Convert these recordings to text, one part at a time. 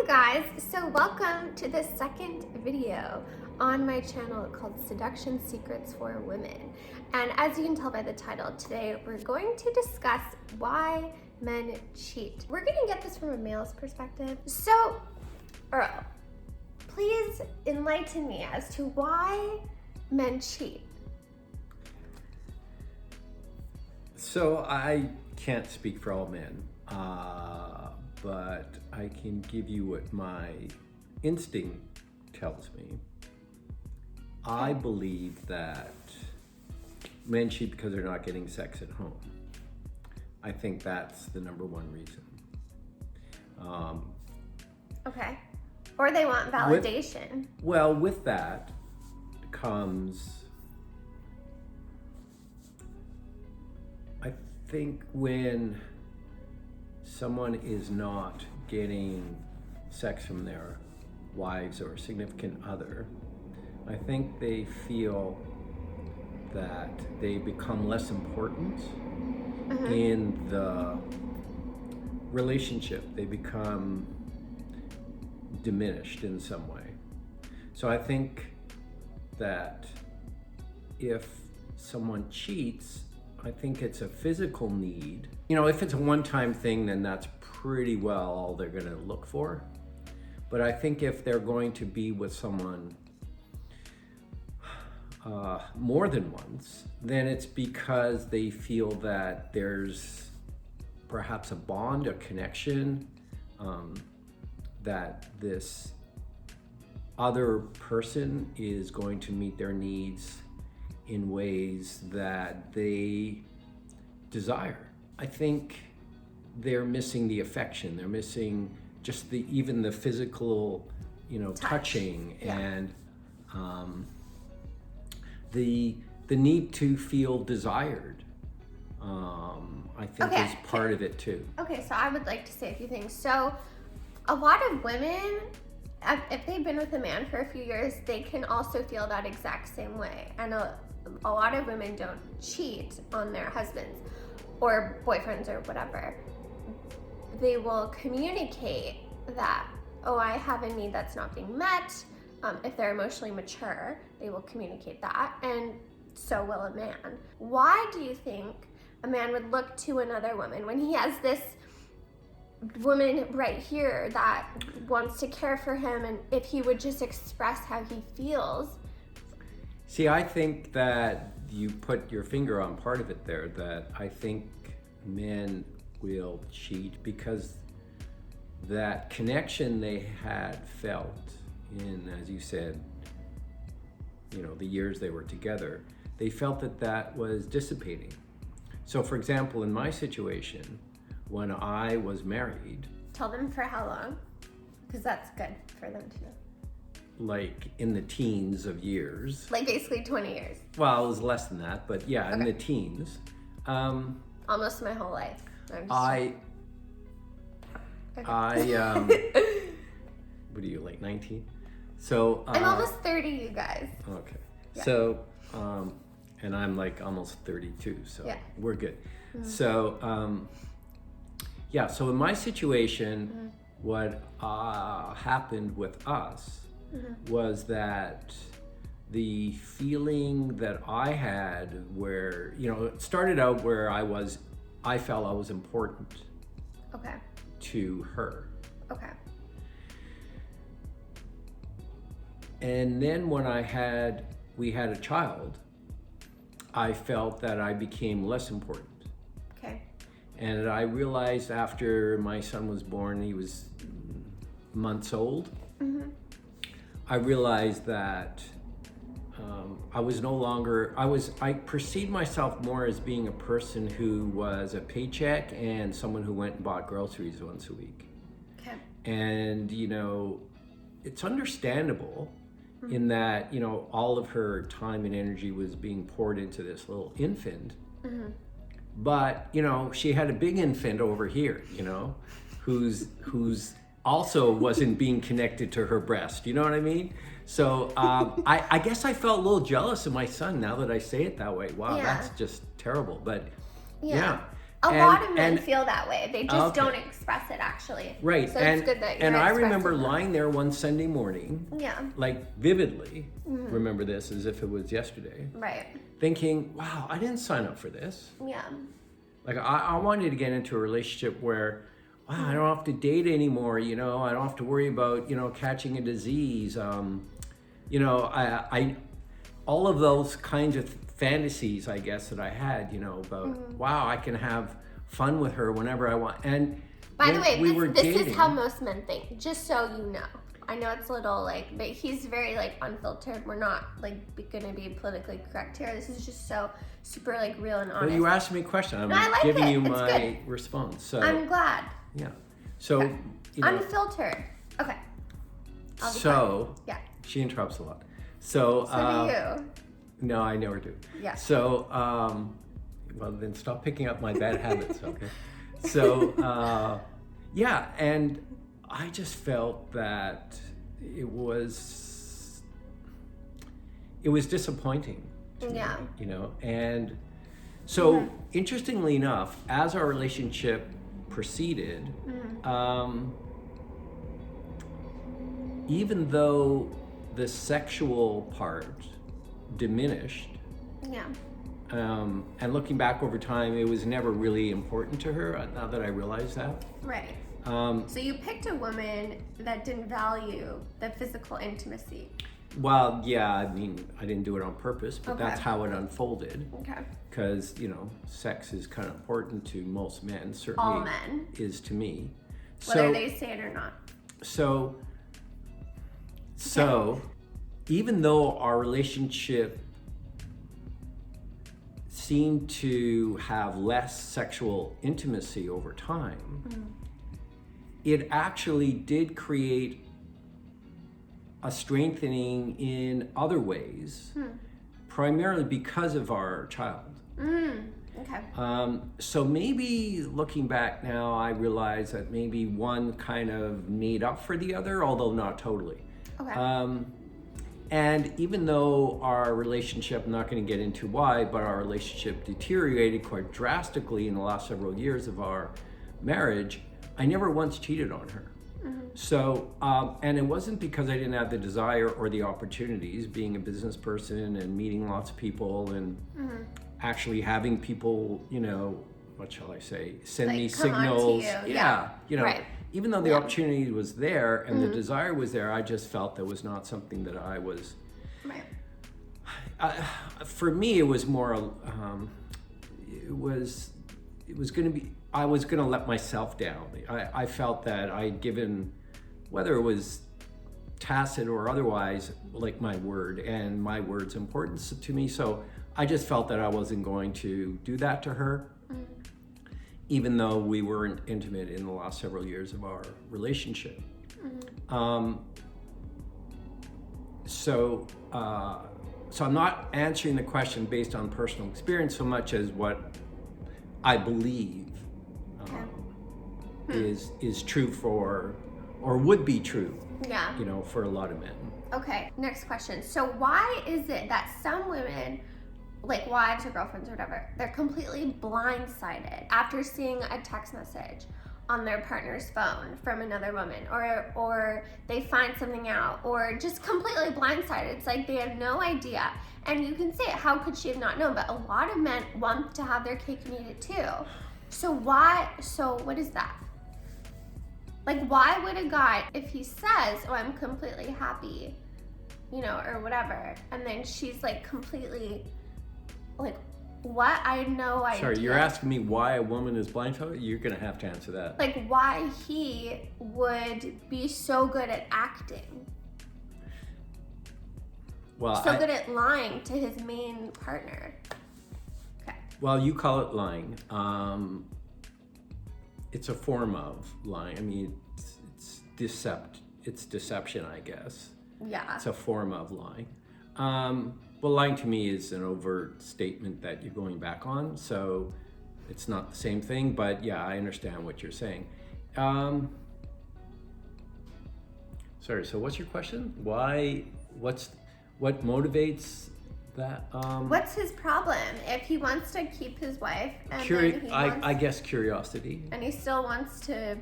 Guys, so welcome to the second video on my channel called Seduction Secrets for Women. And as you can tell by the title, today we're going to discuss why men cheat. We're gonna get this from a male's perspective. So, Earl, please enlighten me as to why men cheat. So I can't speak for all men, but I can give you what my instinct tells me. I believe that men cheat because they're not getting sex at home. I think that's the number one reason. Okay. Or they want validation. With that comes, I think when someone is not getting sex from their wives or significant other, I think they feel that they become less important in the relationship. They become diminished in some way. So I think that if someone cheats, I think it's a physical need. You know, if it's a one-time thing, then that's pretty well all they're gonna look for. But I think if they're going to be with someone more than once, then it's because they feel that there's perhaps a bond, a connection, that this other person is going to meet their needs in ways that they desire. I think they're missing the affection. They're missing just even the physical, touching and the need to feel desired. I think is part of it too. Okay, so I would like to say a few things. So a lot of women, if they've been with a man for a few years, they can also feel that exact same way. And a lot of women don't cheat on their husbands or boyfriends or whatever. They will communicate that, oh, I have a need that's not being met. If they're emotionally mature, they will communicate that, and so will a man. Why do you think a man would look to another woman when he has this woman right here that wants to care for him, and if he would just express how he feels? See, I think that you put your finger on part of it there, that I think men will cheat because that connection they had felt in, as you said, the years they were together, they felt that was dissipating. So for example, in my situation, when I was married. Tell them for how long, because that's good for them to know. Like in the teens of years. Like basically 20 years. Well, it was less than that, but yeah, in the teens. Almost my whole life. What are you, like 19? So I'm almost 30, you guys. Okay. Yeah. So, and I'm like almost 32, so we're good. So, so in my situation, what happened with us was that the feeling that I had where, it started out where I felt I was important to her. Okay. And then when we had a child, I felt that I became less important. Okay. And I realized after my son was born, he was months old, I realized that I was no longer, I perceived myself more as being a person who was a paycheck and someone who went and bought groceries once a week. Okay. And, it's understandable in that, all of her time and energy was being poured into this little infant. But, she had a big infant over here, who's also wasn't being connected to her breast. You know what I mean? So I guess I felt a little jealous of my son now that I say it that way. Wow, that's just terrible. But yeah. A And- lot of men and- feel that way. They just Okay. don't express it, actually. Right. So and it's good that you're and I remember expressing that. lying there one Sunday morning, Yeah. like vividly, remember this as if it was yesterday, Right. thinking, wow, I didn't sign up for this. Yeah. Like I wanted to get into a relationship where, wow, I don't have to date anymore. You know, I don't have to worry about, you know, catching a disease. You know, I all of those kinds of fantasies, I guess, that I had, you know, about, wow, I can have fun with her whenever I want. And By the when way, this dating, is how most men think, just so you know. I know it's a little like, but he's very like unfiltered. We're not like gonna be politically correct here. This is just so super like real and honest. Well, you asked me a question. I'm No, I like giving it. you It's my good. response. So I'm glad. yeah. So Okay. you know, Unfiltered. Okay. I'll be so quiet. Yeah. she interrupts a lot. So So do you. no, I never do. Yeah. So well then stop picking up my bad habits, okay? So yeah, and I just felt that it was disappointing to me, Yeah. you know. And so interestingly enough, as our relationship proceeded, even though the sexual part diminished, Yeah. and looking back over time, it was never really important to her. Now that I realize that, Right. um, So you picked a woman that didn't value the physical intimacy. well, yeah, I mean, I didn't do it on purpose, but Okay. that's how it unfolded. Okay. Because you know, sex is kind of important to most men. Certainly, All men, is to me. whether So, they say it or not. so, even though our relationship seemed to have less sexual intimacy over time, it actually did create a strengthening in other ways, primarily because of our child. Okay. So maybe looking back now, I realize that maybe one kind of made up for the other, although not totally. Okay. And even though our relationship, I'm not going to get into why, but our relationship deteriorated quite drastically in the last several years of our marriage, I never once cheated on her. So, and it wasn't because I didn't have the desire or the opportunities, being a business person and meeting lots of people and actually having people, you know, what shall I say, send Like, me come on to signals. you. Yeah, you know, Right. even though the Yeah. opportunity was there and the desire was there, I just felt that was not something that I was. Right. For me, it was more. It was going to be. I was going to let myself down. I felt that I'd given, whether it was tacit or otherwise, like my word, and my word's importance to me. So I just felt that I wasn't going to do that to her, even though we weren't intimate in the last several years of our relationship. So I'm not answering the question based on personal experience so much as what I believe is true for, or would be true, Yeah. you know, for a lot of men. Okay. Next question. So why is it that some women, like wives or girlfriends or whatever, they're completely blindsided after seeing a text message on their partner's phone from another woman, or they find something out, or just completely blindsided? It's like they have no idea. And you can say, how could she have not known? But a lot of men want to have their cake and eat it too. So what is that? Like, why would a guy, if he says, oh, I'm completely happy, you know, or whatever, and then she's like completely, like, what? I had no idea. Sorry, you're asking me why a woman is blindfolded? You're going to have to answer that. Like, why he would be so good at acting, Well, so good at lying to his main partner. Okay. well, you call it lying. It's a form of lying. I mean, it's deception, I guess. Yeah. It's a form of lying. Well, lying to me is an overt statement that you're going back on, so it's not the same thing, but yeah, I understand what you're saying. Sorry, so what's your question? What motivates That What's his problem? If he wants to keep his wife and then he wants, I guess curiosity. and he still wants to,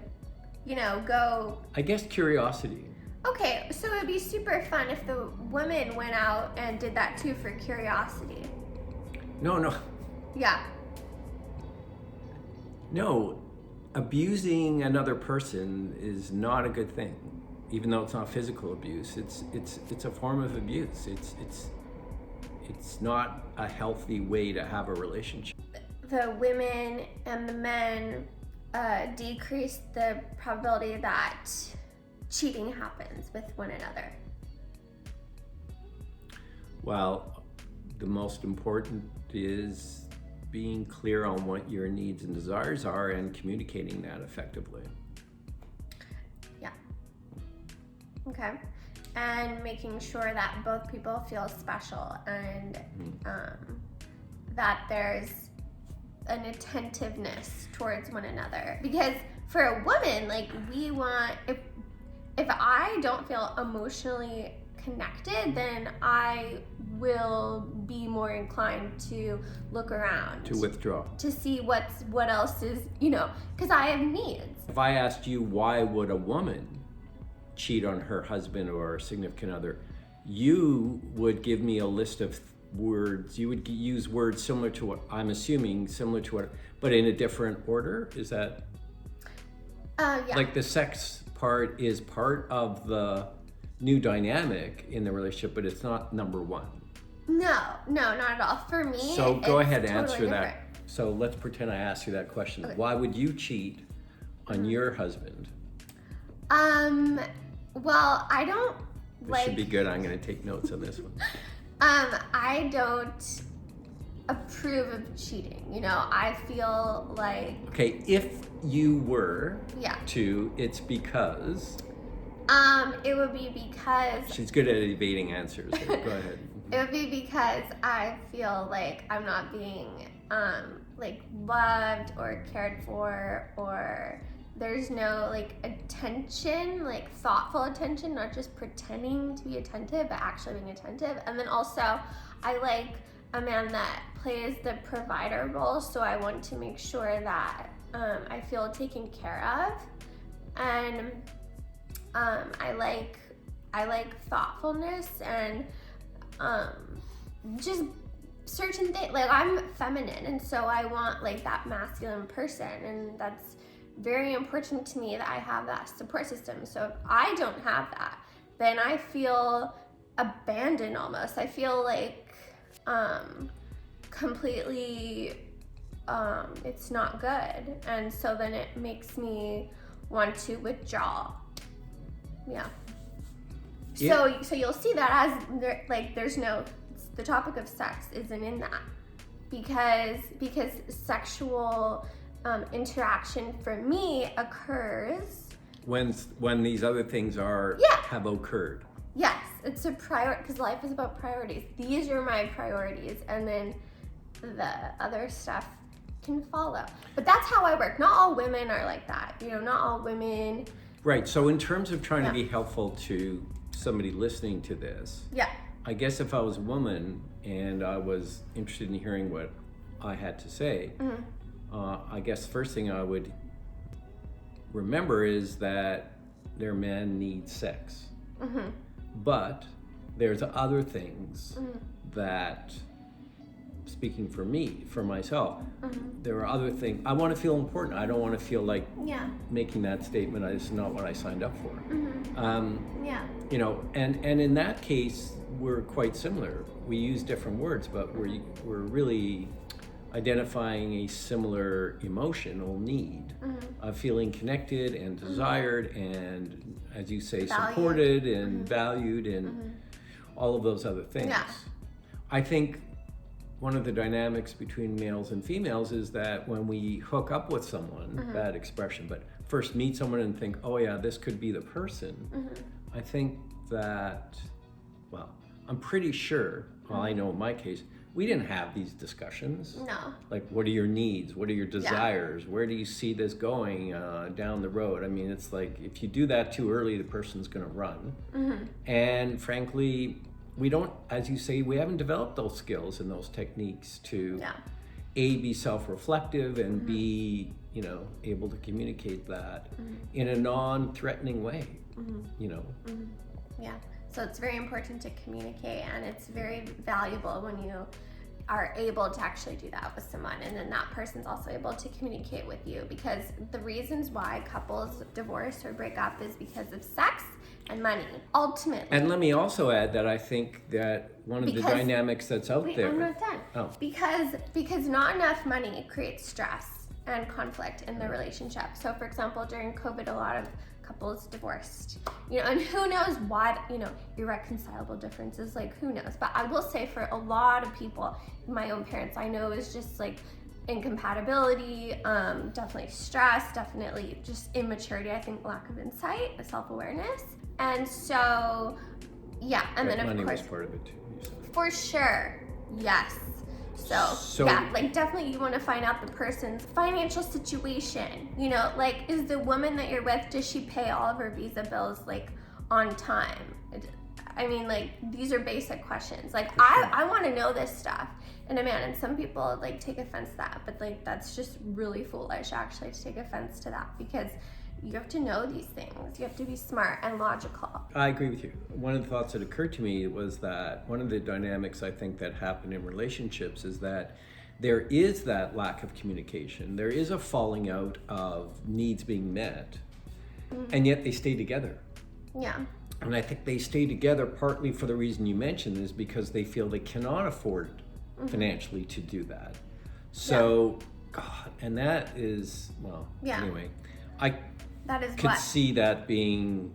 go. I guess curiosity. Okay, so it'd be super fun if the woman went out and did that too for curiosity. No. Yeah. No, abusing another person is not a good thing. Even though it's not physical abuse, it's a form of abuse. It's not a healthy way to have a relationship. The women and the men decrease the probability that cheating happens with one another. Well, the most important is being clear on what your needs and desires are and communicating that effectively. Yeah. Okay. And making sure that both people feel special and that there's an attentiveness towards one another. Because for a woman, like, we want, if I don't feel emotionally connected, then I will be more inclined to look around, To withdraw. to see what else is, because I have needs. If I asked you why would a woman cheat on her husband or significant other, you would give me a list of words. You would use words similar to what I'm assuming, but in a different order. Is that Yeah. like the sex part is part of the new dynamic in the relationship, but it's not number one? No, not at all. For me, So go it's ahead, totally answer that. different. So let's pretend I asked you that question. Okay. Why would you cheat on your husband? Well, I don't This should be good. I'm going to take notes on this one. I don't approve of cheating. I feel like, Okay, if you were yeah. to, it's because It would be because she's good at evading answers. So go ahead. it would be because I feel like I'm not being loved or cared for, or there's no attention, thoughtful attention, not just pretending to be attentive, but actually being attentive. And then also, I like a man that plays the provider role, so I want to make sure that I feel taken care of. And I like thoughtfulness and just certain things. I'm feminine, and so I want that masculine person, and that's very important to me that I have that support system. So if I don't have that, then I feel abandoned almost. I feel completely it's not good, and so then it makes me want to withdraw. Yeah. So you'll see that as there's no, the topic of sex isn't in that because sexual interaction for me occurs when these other things Yeah. have occurred. Yes, it's a priority, because life is about priorities. These are my priorities, and then the other stuff can follow. But that's how I work. Not all women are like that. Not all women. Right. So in terms of trying to Yeah. be helpful to somebody listening to this, Yeah. I guess if I was a woman and I was interested in hearing what I had to say, I guess the first thing I would remember is that their men need sex. But there's other things that, speaking for me, for myself, there are other things. I want to feel important. I don't want to feel like Yeah. making that statement. It's not what I signed up for. Yeah. And in that case, we're quite similar. We use different words, but we're really identifying a similar emotional need of feeling connected and desired and, as you say, Valued. supported and valued and all of those other things. Yeah. I think one of the dynamics between males and females is that when we hook up with someone, bad expression, but first meet someone and think, oh yeah, this could be the person. I think that, well, I'm pretty sure, well, I know in my case, we didn't have these discussions. No. Like, what are your needs? What are your desires? Where do you see this going down the road? I mean, it's like, if you do that too early, the person's going to run. And frankly, we don't, as you say, we haven't developed those skills and those techniques to Yeah. A, be self-reflective, and B, able to communicate that in a non-threatening way, Yeah. So it's very important to communicate, and it's very valuable when you are able to actually do that with someone, and then that person's also able to communicate with you, because the reasons why couples divorce or break up is because of sex and money, ultimately. And let me also add that I think that one of the dynamics that's out Wait, there. I'm not done. Oh. Because not enough money creates stress and conflict in the relationship. So for example, during COVID, a lot of couples divorced, and who knows what, irreconcilable differences, like who knows. But I will say, for a lot of people, my own parents, I know, is just like incompatibility, definitely stress, definitely just immaturity, I think lack of insight, self-awareness. And so, yeah, and then of money course, was part of it too, you said. for sure, yes. So yeah, like definitely you want to find out the person's financial situation. Like, is the woman that you're with, does she pay all of her visa bills like on time? I mean, like, these are basic questions. Like, I want to know this stuff in a man, and some people like take offense to that, but like that's just really foolish actually to take offense to that, because you have to know these things. You have to be smart and logical. I agree with you. One of the thoughts that occurred to me was that one of the dynamics I think that happen in relationships is that there is that lack of communication. There is a falling out of needs being met, and yet they stay together. Yeah. And I think they stay together partly for the reason you mentioned, is because they feel they cannot afford financially to do that. So, God, and that is, anyway, That is could see that being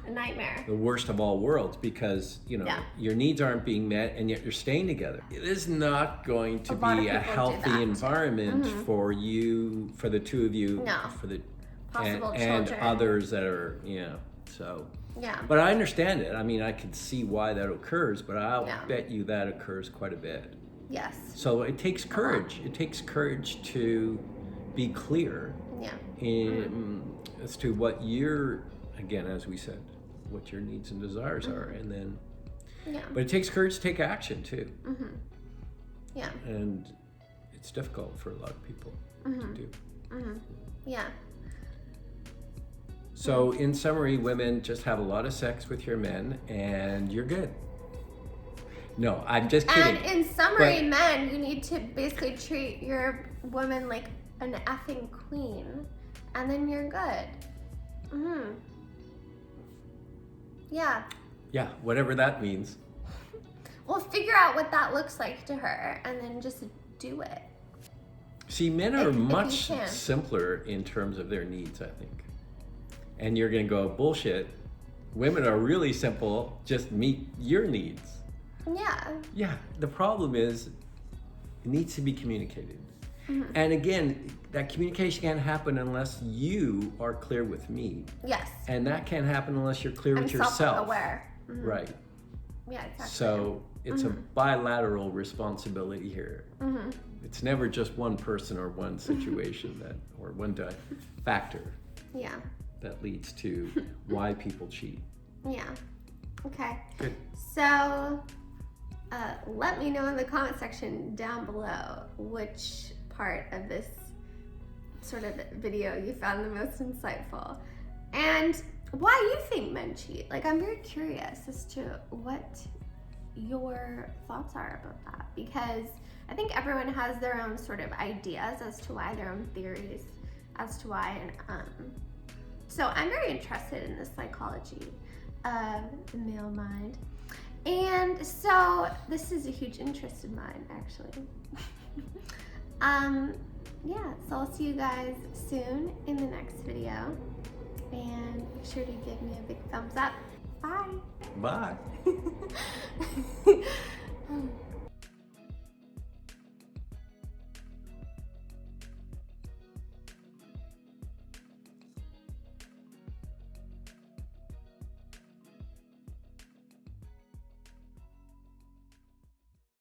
a nightmare. the worst of all worlds, because your needs aren't being met and yet you're staying together. It is not going to be a healthy environment for the two of you, for the possible and children others that are so. Yeah. But I understand it. I mean, I could see why that occurs, but I'll bet you that occurs quite a bit. Yes. So it takes courage. It takes courage to be clear as to what again, as we said, what your needs and desires are, and then. Yeah. But it takes courage to take action too. Yeah. And it's difficult for a lot of people to do. Yeah. So in summary, women, just have a lot of sex with your men and you're good. No, I'm just kidding. And in summary, men, you need to basically treat your woman like an effing queen, and then you're good. Yeah. Yeah, whatever that means. Well, figure out what that looks like to her, and then just do it. See, men are If you much can. simpler in terms of their needs, I think. And you're going to go, bullshit. Women are really simple, just meet your needs. Yeah. Yeah, the problem is it needs to be communicated. And again, that communication can't happen unless you are clear with me. Yes. And that can't happen unless you're clear I'm with yourself. self-aware. Right. Yeah, exactly. So it's a bilateral responsibility here. It's never just one person or one situation or one factor Yeah. that leads to why people cheat. Yeah. Okay. Good. So, let me know in the comment section down below which part of this sort of video you found the most insightful, and why you think men cheat. Like, I'm very curious as to what your thoughts are about that, because I think everyone has their own sort of ideas as to why, their own theories as to why, and so I'm very interested in the psychology of the male mind. And so this is a huge interest of mine, actually. Yeah, so I'll see you guys soon in the next video. And make sure to give me a big thumbs up. Bye. Bye.